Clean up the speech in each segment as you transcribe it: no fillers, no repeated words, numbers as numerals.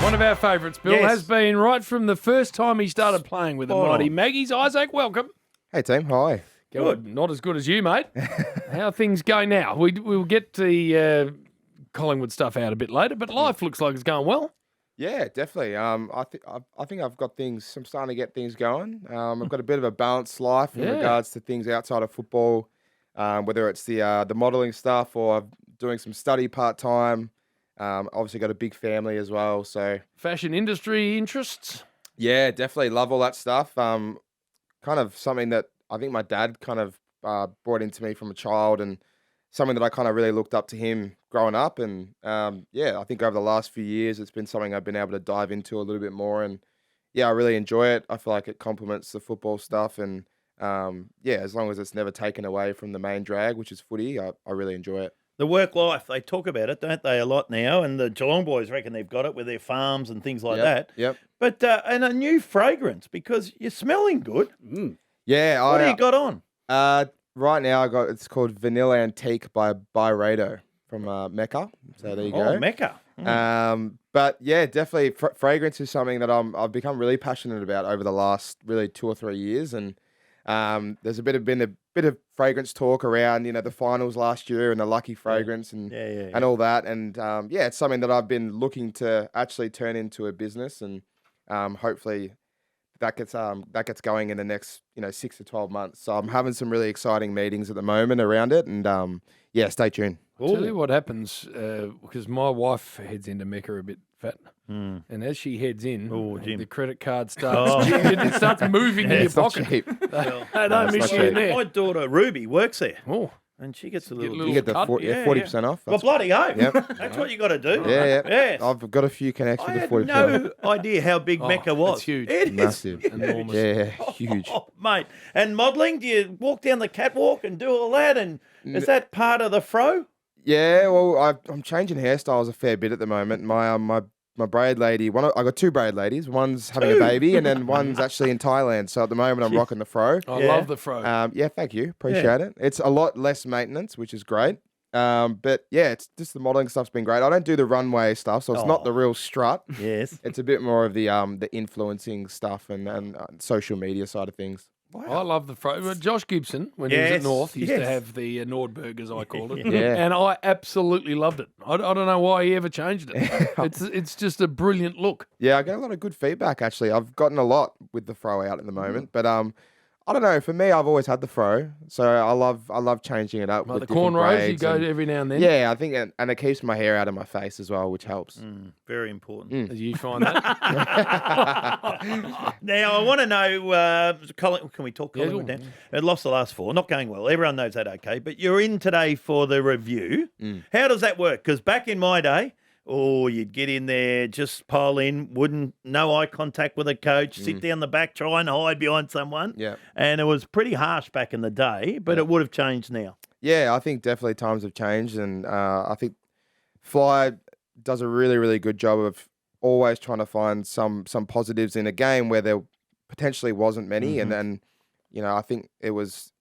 One of our favourites, Bill, has been right from the first time he started playing with the mighty Maggies. Isaac, welcome. Hey, team. Hi. Good. Not as good as you, mate. How are things going now? We'll get the Collingwood stuff out a bit later, but life looks like it's going well. Yeah, definitely. I think I've got things. I'm starting to get things going. I've got a bit of a balanced life in regards to things outside of football, whether it's the modelling stuff or doing some study part time. Obviously got a big family as well, so Fashion industry interests? yeah, definitely love all that stuff. Kind of something that I think my dad kind of brought into me from a child, and something that I kind of really looked up to him growing up. And I think over the last few years, it's been something I've been able to dive into a little bit more. And yeah, I really enjoy it. I feel like it complements the football stuff, and as long as it's never taken away from the main drag, which is footy, I really enjoy it. The work life, they talk about it, don't they, a lot now? And the Geelong boys reckon they've got it with their farms and things like that. Yep. But and a new fragrance, because you're smelling good. Yeah. What do you got on? Right now, it's called Vanilla Antique by Byredo from Mecca. So there you go. Oh, Mecca. But yeah, definitely fragrance is something that I've become really passionate about over the last really 2 or 3 years. And there's been a bit of fragrance talk around, the finals last year and the lucky fragrance and all that. And it's something that I've been looking to actually turn into a business, and hopefully that gets going in the next 6 to 12 months. So I'm having some really exciting meetings at the moment around it, and stay tuned. I'll tell you what happens, because my wife heads into Mecca a bit fat, and as she heads in, the credit card starts it starts moving in your pocket. They don't miss you in there. My daughter Ruby works there. Oh. And she gets a little... You get the 40% off. Well, bloody hope. Yep. That's what you got to do. Yeah. Yes. I've got a few connections with 40%. I had no idea how big Mecca was. It's huge. It Massive. is Enormous. Yeah, huge. Oh, mate. And modelling, do you walk down the catwalk and do all that? And is that part of the fro? Yeah, well, I'm changing hairstyles a fair bit at the moment. My braid lady, I got 2 braid ladies. One's having a baby, and then one's actually in Thailand. So at the moment, I'm rocking the fro. I love the fro. Thank you. Appreciate it. It's a lot less maintenance, which is great. But yeah, it's just the modelling stuff's been great. I don't do the runway stuff, so it's not the real strut. Yes. It's a bit more of the influencing stuff and social media side of things. Wow. I love the fro. Well, Josh Gibson, when he was at North, used to have the Nordberg, as I called it. And I absolutely loved it. I don't know why he ever changed it. It's just a brilliant look. Yeah, I get a lot of good feedback, actually. I've gotten a lot with the fro out at the moment. But I don't know. For me, I've always had the fro, so I love changing it up. Like with the different cornrows, you braids go every now and then. Yeah, I think, and it keeps my hair out of my face as well, which helps. Very important. Do you find that? Now, I want to know, can we talk Collingwood now? It lost the last 4. Not going well. Everyone knows that, okay. But you're in today for the review. How does that work? Because back in my day, you'd get in there, just pile in, no eye contact with a coach, sit down the back, try and hide behind someone. Yeah. And it was pretty harsh back in the day, but it would have changed now. Yeah, I think definitely times have changed, and I think Fly does a really, really good job of always trying to find some positives in a game where there potentially wasn't many, and then, I think it was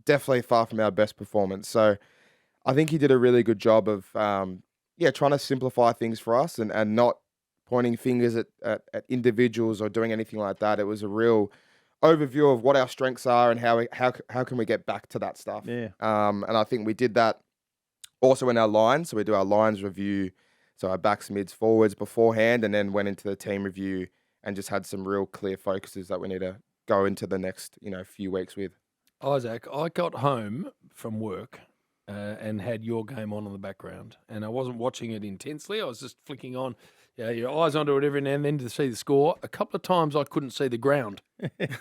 definitely far from our best performance. So I think he did a really good job of trying to simplify things for us and not pointing fingers at individuals or doing anything like that. It was a real overview of what our strengths are and how can we get back to that stuff. Yeah. And I think we did that also in our lines. So we do our lines review, so our backs, mids, forwards beforehand, and then went into the team review and just had some real clear focuses that we need to go into the next few weeks with. Isaac, I got home from work and had your game on in the background, and I wasn't watching it intensely. I was just flicking on, your eyes onto it every now and then to see the score. A couple of times I couldn't see the ground.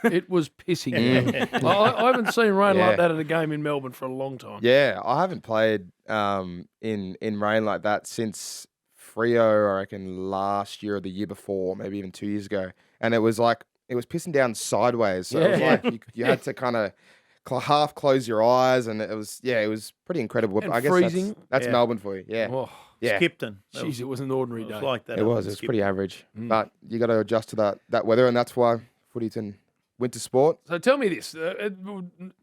It was pissing me. I haven't seen rain like that at a game in Melbourne for a long time. Yeah, I haven't played in rain like that since Freo, I reckon, last year or the year before, maybe even 2 years ago. And it was pissing down sideways. So it was like you had to kind of half close your eyes, and it was pretty incredible. And I guess freezing. that's Melbourne for you. Yeah. Oh, Skipton. jeez, it was an ordinary day. Like that. It was pretty average. But you got to adjust to that weather, and that's why footy's in winter sport. So tell me this,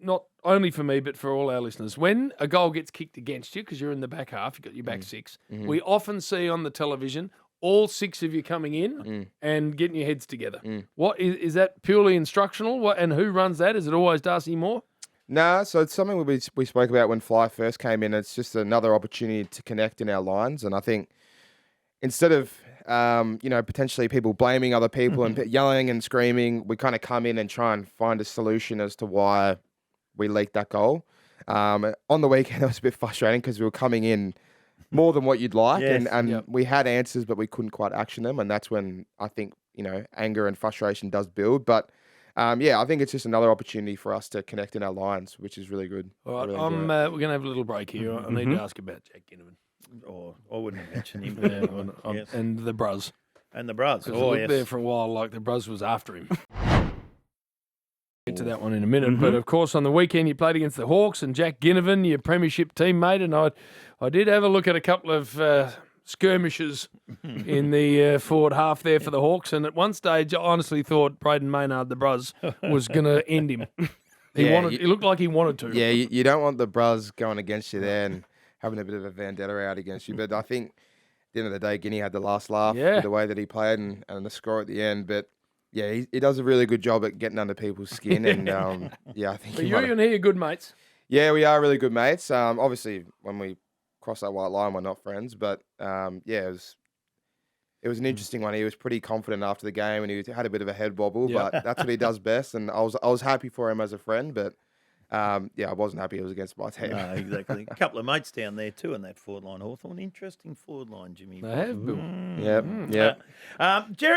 not only for me, but for all our listeners. When a goal gets kicked against you, because you're in the back half, you've got your back 6, we often see on the television all 6 of you coming in and getting your heads together. What is that purely instructional? What and who runs that? Is it always Darcy Moore? Nah, so it's something we spoke about when Fly first came in. It's just another opportunity to connect in our lines, and I think instead of potentially people blaming other people and yelling and screaming, we kind of come in and try and find a solution as to why we leaked that goal. On the weekend, it was a bit frustrating because we were coming in more than what you'd like, and we had answers, but we couldn't quite action them, and that's when I think anger and frustration does build. But I think it's just another opportunity for us to connect in our lines, which is really good. All right, really we're going to have a little break here. I need to ask about Jack Ginnivan. Or I wouldn't have mentioned him. Yes. And the Bruz. And the Bruz. Because it looked there for a while like the Bruz was after him. Get to that one in a minute. But, of course, on the weekend you played against the Hawks and Jack Ginnivan, your premiership teammate, and I did have a look at a couple of skirmishes in the forward half there for the Hawks, and at one stage I honestly thought Braden Maynard, the Bruz, was going to end him. He looked like he wanted to. Yeah, you don't want the Bruz going against you there and having a bit of a vendetta out against you. But I think at the end of the day, Guinea had the last laugh with the way that he played and the score at the end. But yeah, he does a really good job at getting under people's skin. And I think you and he are good mates. Yeah, we are really good mates. Obviously, when we cross that white line, we're not friends. But it was an interesting one. He was pretty confident after the game, and he had a bit of a head wobble. But that's what he does best. And I was happy for him as a friend, but. I wasn't happy it was against my team. No, exactly. A couple of mates down there too in that forward line, Hawthorn. Interesting forward line, Jimmy. They have, Bill.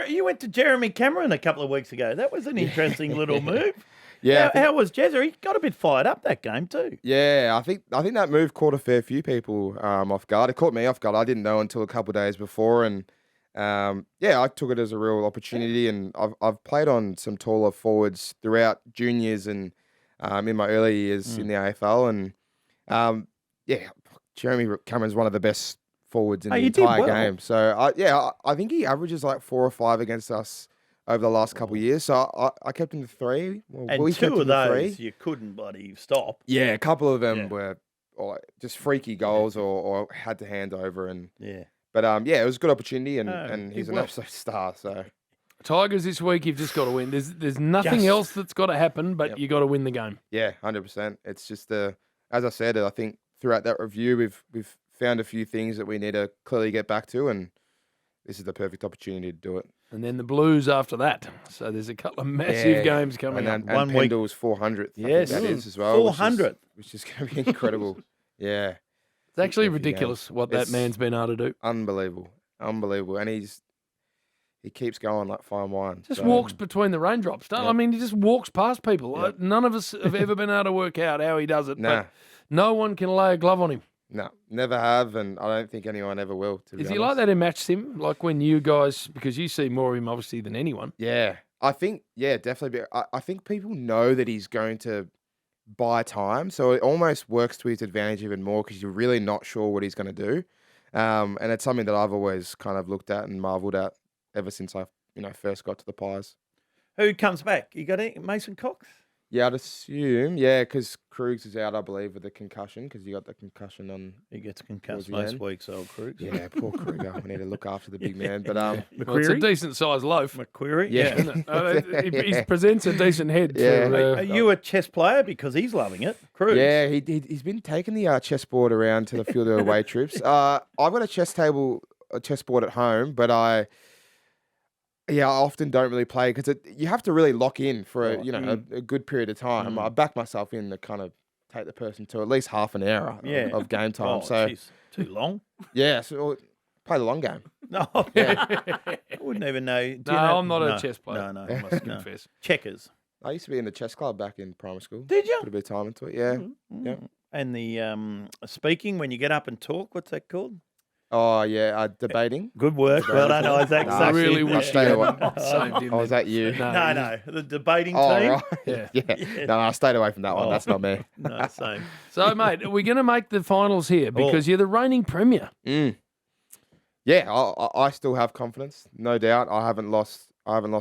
You went to Jeremy Cameron a couple of weeks ago. That was an interesting little move. Yeah. How was Jezza? He got a bit fired up that game too. Yeah, I think that move caught a fair few people off guard. It caught me off guard. I didn't know until a couple of days before, and I took it as a real opportunity. And I've played on some taller forwards throughout juniors and. In my early years in the AFL, and Jeremy Cameron's one of the best forwards in the entire game. So I think he averages like 4 or 5 against us over the last couple of years. So I kept him to 3. And we 2 of those 3. You couldn't bloody stop. Yeah, a couple of them were just freaky goals or had to hand over, and But it was a good opportunity, and he's an absolute star. So. Tigers this week, you've just got to win. There's nothing else that's got to happen, but you got to win the game. Yeah, 100%. It's just as I said, I think throughout that review, we've found a few things that we need to clearly get back to, and this is the perfect opportunity to do it. And then the Blues after that. So there's a couple of massive games coming up. And 1 week. Pendle's 400th. Yes, that is as well. 400th, which is going to be incredible. Yeah, it's actually ridiculous what that man's been able to do. Unbelievable, and he keeps going like fine wine. Just walks between the raindrops. I mean, he just walks past people. None of us have ever been able to work out how he does it. But no one can lay a glove on him. No, never have, and I don't think anyone ever will. Is he like that in match sim? Like when you guys, because you see more of him obviously than anyone. Yeah, I think, definitely. I think people know that he's going to buy time, so it almost works to his advantage even more because you're really not sure what he's going to do. And it's something that I've always kind of looked at and marvelled at ever since I first got to the Pies. Who comes back? You got it? Mason Cox? Yeah, I'd assume. Yeah, because Krugs is out, I believe, with the concussion because he got the concussion on. He gets concussed most weeks, old Krugs. Yeah, poor Kruger. We need to look after the big man. But well, it's a decent sized loaf. McQuarrie? Yeah. He presents a decent head. Yeah. Are you a chess player? Because he's loving it. Krugs. Yeah, he's been taking the chessboard around to the field of away trips. I've got a chessboard at home, but I often don't really play because you have to really lock in for a good period of time. I back myself in to kind of take the person to at least half an hour of game time. Geez, too long. Yeah, so play the long game. No, I wouldn't even know. I'm not a chess player. No, I must confess. Checkers. I used to be in the chess club back in primary school. Did you? Put a bit of time into it. Yeah. Yeah. And the speaking when you get up and talk, what's that called? Oh, yeah, debating. Good work. Well done, Isaac. I really wish stayed away. Was that you? No. The debating team. Right. Yeah. No, I stayed away from that one. That's not me. No, same. So, mate, are we going to make the finals here? Because you're the reigning premier. Yeah, I still have confidence. No doubt. I haven't lost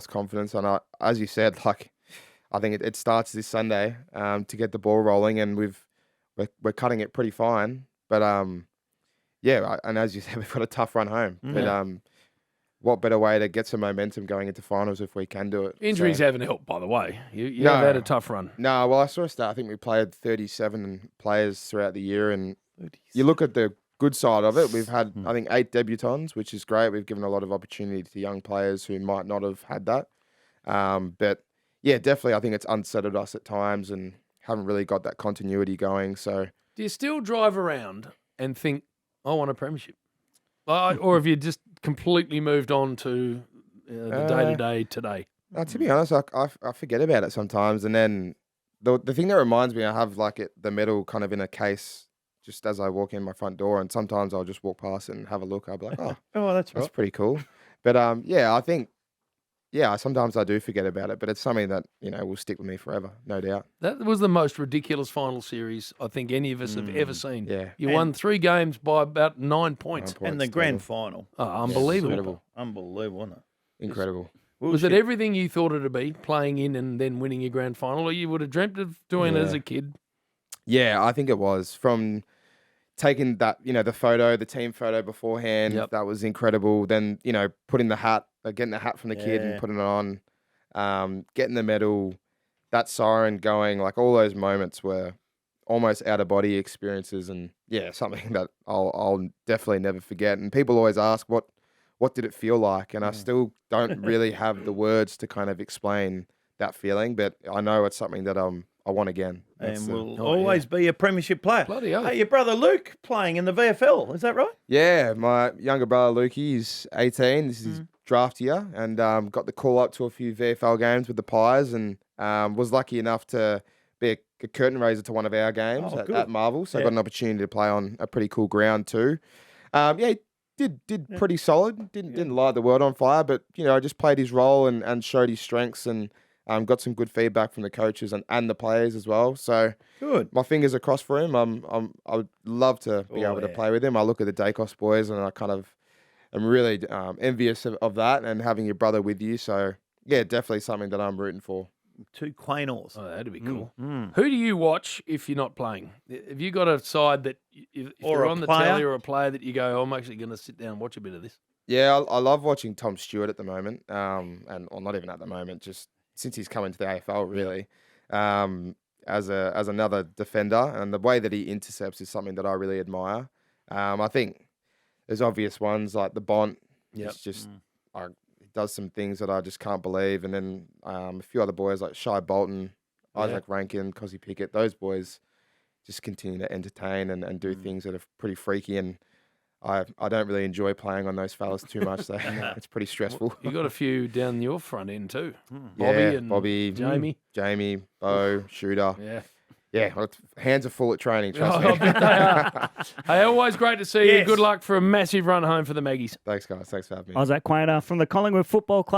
confidence. And as you said, I think it starts this Sunday to get the ball rolling, and we're cutting it pretty fine. But and as you said, we've got a tough run home. But what better way to get some momentum going into finals if we can do it? Injuries So- haven't helped, by the way. You No. have had a tough run. No, well, I saw a stat. I think we played 37 players throughout the year, and you look at the good side of it. We've had, I think, 8 debutants, which is great. We've given a lot of opportunity to young players who might not have had that. But yeah, definitely, I think it's unsettled us at times and haven't really got that continuity going. So Do you still drive around and think, I want a premiership? Or have you just completely moved on to the day-to-day today? to be honest, I forget about it sometimes, and then the thing that reminds me, I have like the medal kind of in a case just as I walk in my front door, and sometimes I'll just walk past it and have a look. I'll be like, Oh, that's that's right. pretty cool. But yeah, I think sometimes I do forget about it, but it's something that will stick with me forever, no doubt. That was the most ridiculous final series I think any of us have ever seen. Yeah. You won 3 games by about 9 points. And the grand final. Oh, unbelievable. Incredible. Unbelievable, wasn't it? Incredible. Was it everything you thought it'd be, playing in and then winning your grand final, or you would have dreamt of doing it as a kid? Yeah, I think it was. From taking that, the photo, the team photo beforehand, that was incredible. Then, putting the hat, getting the hat from the kid and putting it on, getting the medal, that siren going, like all those moments were almost out of body experiences, and something that I'll definitely never forget. And people always ask, what did it feel like? And I still don't really have the words to kind of explain that feeling, but I know it's something that I want again. And will always be a premiership player. Bloody hell. Hey, your brother Luke playing in the VFL, is that right? Yeah, my younger brother Lukey is 18. This is his draft year, and got the call up to a few VFL games with the Pies, and was lucky enough to be a curtain raiser to one of our games at Marvel. So I got an opportunity to play on a pretty cool ground too. Did pretty solid. Didn't light the world on fire, but just played his role and showed his strengths, and got some good feedback from the coaches and the players as well. So good. My fingers are crossed for him. I would love to be able to play with him. I look at the Dacos boys, and I kind of am really envious of that, and having your brother with you. So yeah, definitely something that I'm rooting for. 2 Quaynors. Oh, that'd be cool. Who do you watch if you're not playing? Have you got a side that if Or you're a on the player? telly or a player that you go, I'm actually going to sit down and watch a bit of this? Yeah, I love watching Tom Stewart at the moment, or not even at the moment, just since he's come into the AFL, really, as another defender, and the way that he intercepts is something that I really admire. I think there's obvious ones like the Bont. Yep. It's just he does some things that I just can't believe, and then a few other boys like Shai Bolton, Isaac Rankin, Cosy Pickett. Those boys just continue to entertain and do things that are pretty freaky, and I don't really enjoy playing on those fellas too much. So it's pretty stressful. You got a few down your front end too. Bobby, Jamie, Bo, Shooter. Yeah. Well, hands are full at training, trust I me. bet they are. Hey, always great to see you. Yes. Good luck for a massive run home for the Maggies. Thanks, guys. Thanks for having me. Isaac Quaynor from the Collingwood Football Club.